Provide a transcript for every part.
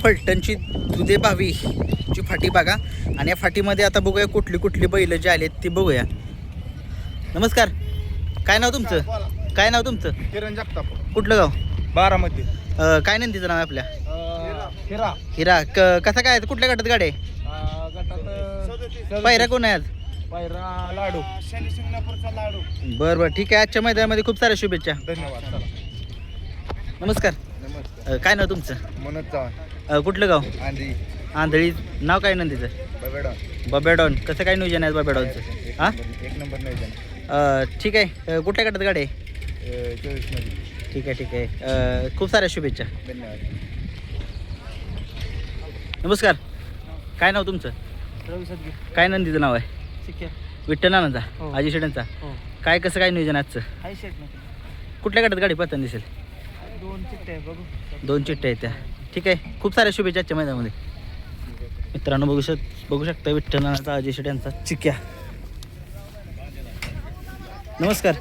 फलटणची दुधे भावीची फाटी बघा. आणि या फाटीमध्ये आता बघूया कुठली कुठली बैल जे आलेत ती बघूया. नमस्कार, काय नाव तुमचं? काय नाव तुमचं? किरण जगताप, कुठलं गाव? बारामती. काय नंदीचं नाव आहे आपल्या? हिरा. हिरा. कसा काय कुठल्या गटात गाडी आहे? गटात पायऱ्या कोण आहे आज? पायरा लाडू, शनी शिंगणापूरचा लाडू. बरं बरं ठीक आहे. आजच्या मैदानामध्ये खूप साऱ्या शुभेच्छा. धन्यवाद. चला. नमस्कार, नमस्कार. काय नाव तुमचं? मनोज चव्हाण, कुठलं गाव? आंधी, आंधळी. नाव काय नंदीचं? बबेडा. बबेडॉन. कसं काय नियोजन आहे बबेडॉनचं? हां एक नंबर नाही ठीक आहे. कुठल्या गटात गाडी आहे? 24 मध्ये. ठीक आहे ठीक आहे. खूप साऱ्या शुभेच्छा. धन्यवाद. नमस्कार, काय नाव तुमचं? रवी सदगी. काय नंदीचं नाव आहे? शिक्या. विठ्ठल नानांचा? हो. आजी शेटांचा? हो. काय कसं काय नियोजन आजचं? हाय शेट ना. कुठल्या गटात गाडी पळताना दिसेल? 2 चिट्टे बघू. 2 चिठ्ठ्या आहेत त्या. ठीक आहे. खूप साऱ्या शुभेच्छा आजच्या मैदानामध्ये. मित्रांनो बघू शकता विठ्ठल नानाचा आजी शेट यांचा चिक्या. नमस्कार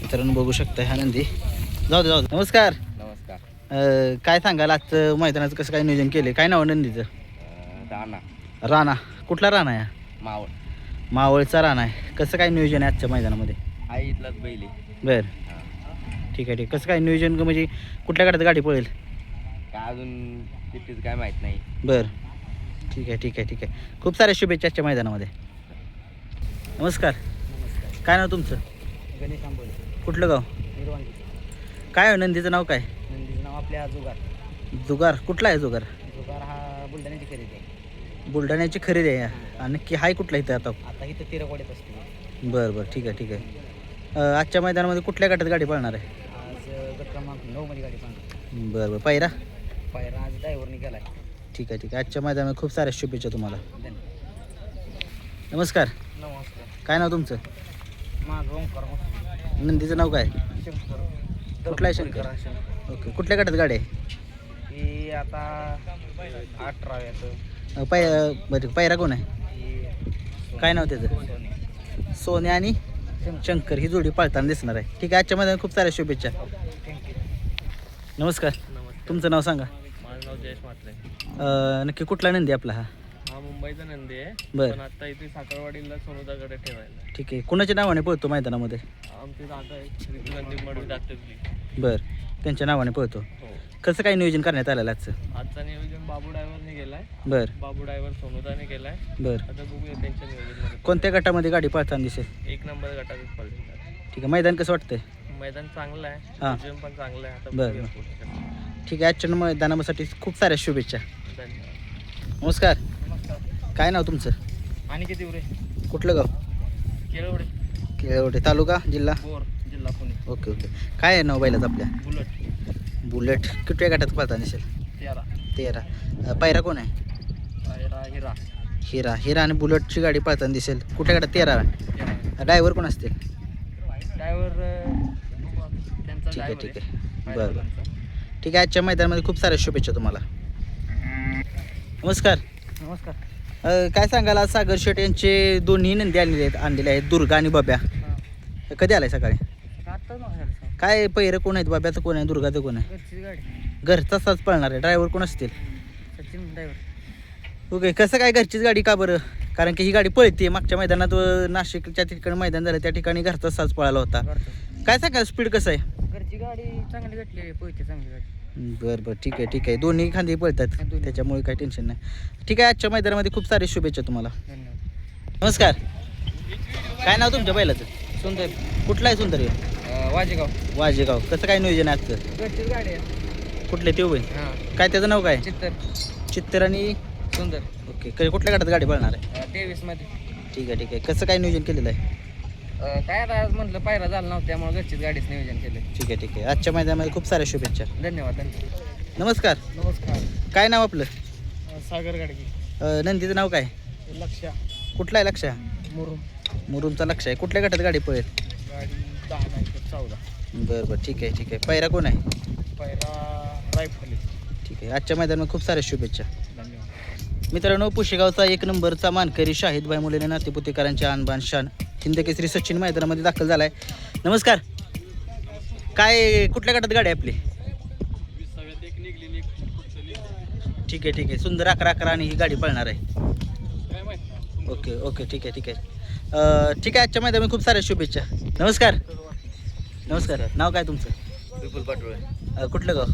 मित्रांनो, बघू शकता ह्या नंदी. जाऊ दे. नमस्कार. नमस्कार. काय सांगाल आजचं मैदानाचं कसं काय नियोजन केलं? काय नाव आहे नंदीचं? राणा. राणा. कुठला राणा आहे? मावळ. मावळचा राणा आहे. कसं काय नियोजन आहे आजच्या मैदानामध्ये? आई इथलाच बैली. बरं ठीक आहे. कसं काय नियोजन म्हणजे कुठल्या गाडीत गाडी पळेल? काय अजून तिथेच काय माहीत नाही. बरं ठीक आहे. खूप साऱ्या शुभेच्छा आजच्या मैदानामध्ये. नमस्कार, काय नाव तुमचं? गणेश आंबोले. कुठलं गाव? निर्वांगी. काय आहे नंदीचं नाव काय? नंदीचं नाव आपल्या जुगार. जुगार. कुठला आहे जुगार? जुगार हा बुलढाण्याची खरेदी आहे. बुलढाण्याची खरेदी आहे. आणि नक्की हाय कुठला इथं आता? आता इथं तिरकवाडीत असते. बरं ठीक आहे. आजच्या मैदानामध्ये कुठल्या गटात गाडी पळणार आहे? आज गट क्रमांक 9 मध्ये गाडी पाहणार. बरं पायरा. पायरा आज ड्रायव्हरने गेलाय. ठीक आहे. आजच्या मैदानामध्ये खूप साऱ्या शुभेच्छा तुम्हाला. धन्यवाद. नमस्कार, नमस्कार. काय नाव तुमचं? माझं ओंकार नंदीचं नाव काय? शंकर. कुठला आहे शंकर? ओके. कुठल्या गटात गाडी आहे? ही आता 18व्याचं. बरं पायरा कोण आहे? काय नाव त्याचं? सोन्या आणि शंकर ही जोडी पाळताना दिसणार आहे. ठीक आहे. आजच्या मैदानात खूप साऱ्या शुभेच्छा. नमस्कार, तुमचं नाव सांगा. माझं नाव जयेश म्हात्रे. नक्की कुठला नंदी आपला? हा मुंबईचा नंदी आहे. बरं. पण आता इथे साखरवाडीला सोनुदाकडे ठेवायला. ठीक आहे. कुणाच्या नावाने पळतो मैदानामध्ये? आमचे दादा आहे रणदीप मडवी दातली. बरं, त्यांच्या नावाने पळतो. हो. कसं काय नियोजन करण्यात आलेलं आजचं? आजचा नियोजन बाबू ड्रायव्हरने केलाय. बरं बाबू ड्रायव्हर सोनुदाने केलाय. बरं. आता बघूया त्यांच्या नियोजनमध्ये. कोणत्या गटामध्ये गाडी पळताना दिसेल? 1 नंबर गटातच पडले. ठीक आहे. मैदान कसं वाटतंय? मैदान चांगलं आहे. हां. नियोजन पण चांगलं आहे. आता बरं. बघूया पुढचं. ठीक आहे. आजच्या मैदानासाठी खूप साऱ्या शुभेच्छा. धन्यवाद. नमस्कार, नमस्कार. काय नाव तुमचं? आणि किती उरे? कुठलं गाव? केळवडे. केळवडे तालुका जिल्हा? बोर जिल्हा पुणे. ओके. काय आहे नाव बैलाचं आपल्या? बुलट. बुलेट. कुठल्या गटात पळताना दिसेल? 13. पायरा कोण आहे? पायरा हिरा. हिरा आणि बुलेटची गाडी पळताना दिसेल. कुठल्या गटात? 13. ड्रायव्हर कोण असतील? ड्रायव्हर त्यांचा ठीक आहे. ड्रायव्हर बरं. ठीक आहे. आजच्या मैदानामध्ये खूप साऱ्या शुभेच्छा तुम्हाला. नमस्कार, नमस्कार. काय सांगाल आज सागर शेट यांचे दोन्ही नंदी आणलेले आहेत दुर्गा आणि बब्या. कधी आलाय सकाळी? काय पहिरं कोण आहेत? बब्याचं कोण आहे? दुर्गाचं कोण आहे? घरची गाडी. घरचा साच पळणार आहे. ड्रायव्हर कोण असतील? सचिन ड्रायव्हर. ओके. कसं काय घरचीच गाडी का बरं? कारण की ही गाडी पळते. मागच्या मैदानात नाशिकच्या ठिकाणी मैदान झालं त्या ठिकाणी घरचा साच पळाला होता. काय सांगाल स्पीड कसं आहे? घरची गाडी चांगली भेटली. पळते चांगली गाडी. बरं ठीक आहे. दोन्ही खांदे पळतात त्याच्यामुळे काही टेन्शन नाही. ठीक आहे. आजच्या मैदानामध्ये खूप सारे शुभेच्छा तुम्हाला. धन्यवाद. नमस्कार, काय नाव तुमच्या बैलाचं? सुंदर. कुठला आहे सुंदर? वाजेगाव. वाजेगाव. कसं काय नियोजन आहे आजचं? घरचीच गाडी आहे. कुठले ते उभे? हां. काय त्याचं नाव काय? चित्तर आणि सुंदर. ओके. कुठल्या गटात गाडी पळणार आहे? 23 मध्ये. ठीक आहे. कसं काय नियोजन केलेलं आहे? काय आता आज म्हटलं पायरा झाला नव्हतं त्यामुळे घरचीच गाडीच नियोजन केलं. ठीक आहे. आजच्या मैदानामध्ये खूप साऱ्या शुभेच्छा. धन्यवाद. नमस्कार, नमस्कार. काय नाव आपलं? सागर गाडगी. नंदीचं नाव काय? लक्ष. कुठला आहे? लक्ष. मुरुम. मुरुमचा लक्ष आहे. कुठल्या गटात गाडी पळेल? गाडी 10 नाही 14. बरं ठीक आहे. पायरा कोण आहे? पायरा रायफली. ठीक आहे. आजच्या मैदानामध्ये खूप साऱ्या शुभेच्छा. धन्यवाद. मित्रांनो, पुशेगावचा 1 नंबरचा मानकरी शाहिदभाई मुलेने नातेपुतेकरांच्या आणबान शान हिंदकेसरी सचिन मैदानामध्ये दाखल झाला आहे. नमस्कार, काय कुठल्या गटात गाडी आहे आपली? ठीक आहे सुंदर 11 आणि ही गाडी पळणार आहे. ओके ठीक आहे ठीक आहे आजच्या मैदानात खूप साऱ्या शुभेच्छा. नमस्कार. नाव काय तुमचं? विपुल पाटोळे, कुठलं गाव?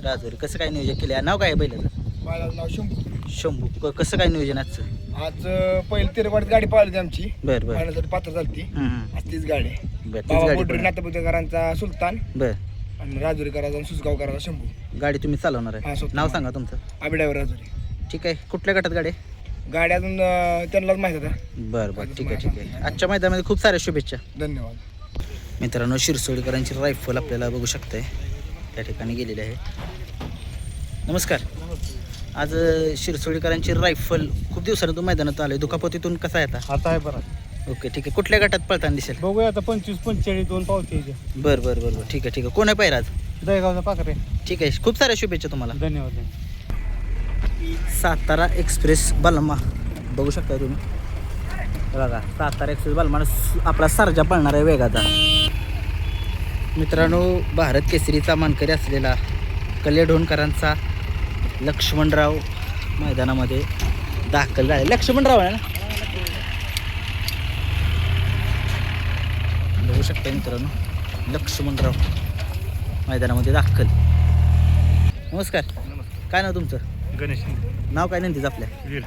राजुरी. कसं काय नियोजन केलं? नाव काय आहे बैलाचं? माझं नाव शंभू. शंभू. कसं काय नियोजन आजचं? आज पहिली तेरवाडीत गाडी पाहिली होती आमची, बरं पाहण्यासाठी पात्र झाली. आज तीच गाडी आहे. बरं तीच बाबा गाडी बोडरे पळणार. नाथपुतेकरांचा सुलतान बरं आणि राजुरीकरांचा सुसगावकरांचा शंभू. गाडी तुम्ही चालवणार हा, आहे? स्वतः. नाव सांगा तुमचं. आबिडावर राजुरी. ठीक आहे. कुठल्या गटात गाडी आहे? गाडी अजून त्यांनाच माहित होता. बरं ठीक आहे. आजच्या मैदानामध्ये खूप साऱ्या शुभेच्छा. धन्यवाद. मित्रांनो, शिरसोडीकरांची रायफल आपल्याला बघू शकताय त्या ठिकाणी गेलेली आहे. नमस्कार. आज शिरसोडीकरांची रायफल खूप दिवसानंतून मैदानात आले. दुखापतीतून कसा येता? आता आहे बरं. ओके ठीक आहे. कुठल्या गटात पळताना दिसेल? बघूया आता 25-45 2 पावते बरं ठीक आहे. कोण आहे पायरा आज? दहेगावचा पाकरे. ठीक आहे. खूप साऱ्या शुभेच्छा तुम्हाला. धन्यवाद. सातारा एक्सप्रेस बलमा बघू शकता तुम्ही. बघा, सातारा एक्सप्रेस बलमा आपला सर्जा पळणार आहे वेगाचा. मित्रांनो, भारत केसरीचा मानकरी असलेला कलेढोणकरांचा लक्ष्मणराव मैदानामध्ये दाखल झाले. लक्ष्मणराव आहे ना? बघू शकता मित्रांनो, लक्ष्मणराव मैदानामध्ये दाखल. नमस्कार. काय नाव तुमचं? गणेश नाव काय नंदीच आपल्या? वीर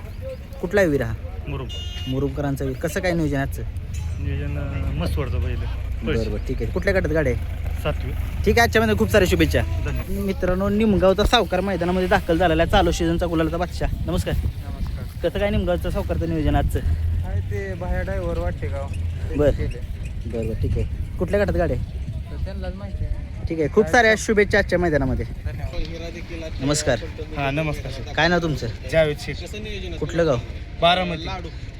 कुठला आहे वीर हा? मुरुम. मुरुमकरांचा वीर. कसं काय नियोजन आजचं? नियोजन मस्तवडचं पहिलं. बरं ठीक आहे. कुठल्या गटात गाडी आहे? 7वी. ठीक आहे. आजच्यामध्ये खूप साऱ्या शुभेच्छा. धन्यवाद. मित्रांनो, निमगावचा सावकार मैदानामध्ये दाखल झालेला आहे. चालू सीझनचा गुलालाचा बादशाह. नमस्कार. कसं काय निमगावचं सावकारचं नियोजन आजचं? काय ते बाहेर ड्रायव्हर वाटते गाव बरं ठीक आहे. कुठल्या गटात गाडी आहे? त्यांनाच माहिती आहे. ठीक आहे. खूप साऱ्या शुभेच्छा आजच्या मैदानामध्ये. नमस्कार. हां नमस्कार सर. काय नाव तुमचं? जावेद शेख. कुठलं गाव? बारामती.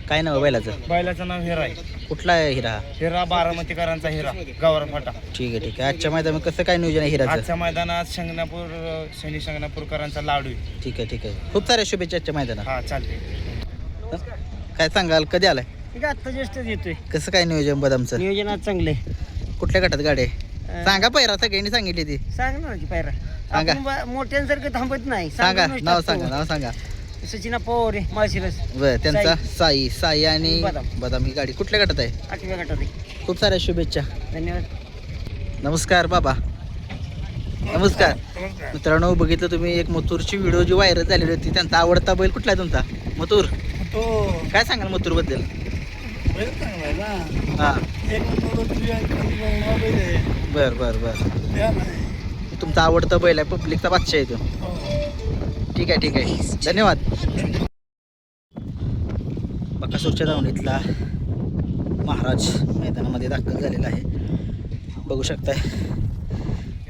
काय नाव आहे बैलाचं? बैलाचं नाव हिरा आहे. कुठला आहे हिरा हा? हिरा बारामतीकरांचा हिरा, गावरा फाटा. ठीक आहे. आजच्या मैदानात कसं काय नियोजन आहे हिराचं? आजच्या मैदानात शनी शिंगणापूरकरांचा लाडू आहे. ठीक आहे. खूप साऱ्या शुभेच्छा आजच्या मैदानात. हा चालते. काय सांगाल? कधी आलाय? ठीक आहे, आत्ता जास्त येतोय. कसं काय नियोजन बदामचं? नियोजन आज चांगले. कुठल्या गटात गाडी आहे? सांगा पहिरा. सगळ्यांनी सांगितली ती. सांगणार की पायरा. सांगा. आपण मोठ्यांसारखं थांबत नाही. सांगा. सांगूनच नाव टाकतो. सांगा. सचिना पवार आहे, माळशिरस. बर. त्यांचा साई आणि बदाम. बदाम ही गाडी कुठल्या गटात आहे? 8व्या गटात आहे. खूप साऱ्या शुभेच्छा. धन्यवाद. नमस्कार बाबा. नमस्कार. मित्रांनो, बघितलं तुम्ही एक मथुरची व्हिडिओ जी व्हायरल झालेली होती. त्यांचा आवडता बैल कुठला आहे तुमचा? मथुर. काय सांगाल मथुर बद्दल? हा. बर. तुमचा आवडता बैल आहे, पब्लिकचा बादशाह आहे तो. ठीक आहे. धन्यवाद. बकासूरच्या दावणीतला महाराज मैदानामध्ये दाखल झालेला आहे. बघू शकताय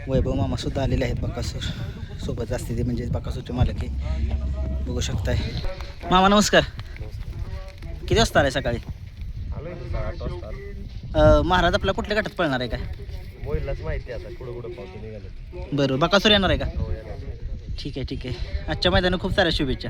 वैभव मामा सुद्धा आलेले आहेत. बकासूर सोबत असते ते, म्हणजे बकासूरचे मालक आहे. बघू शकताय. मामा नमस्कार. किती वाजता आलाय सकाळी? महाराज आपला कुठल्या गटात पळणार आहे काय? माहिती आता कुठं पावते निघाले. बरं. बकासूर येणार आहे का? ठीक आहे. आजच्या मैदानात खूप साऱ्या शुभेच्छा.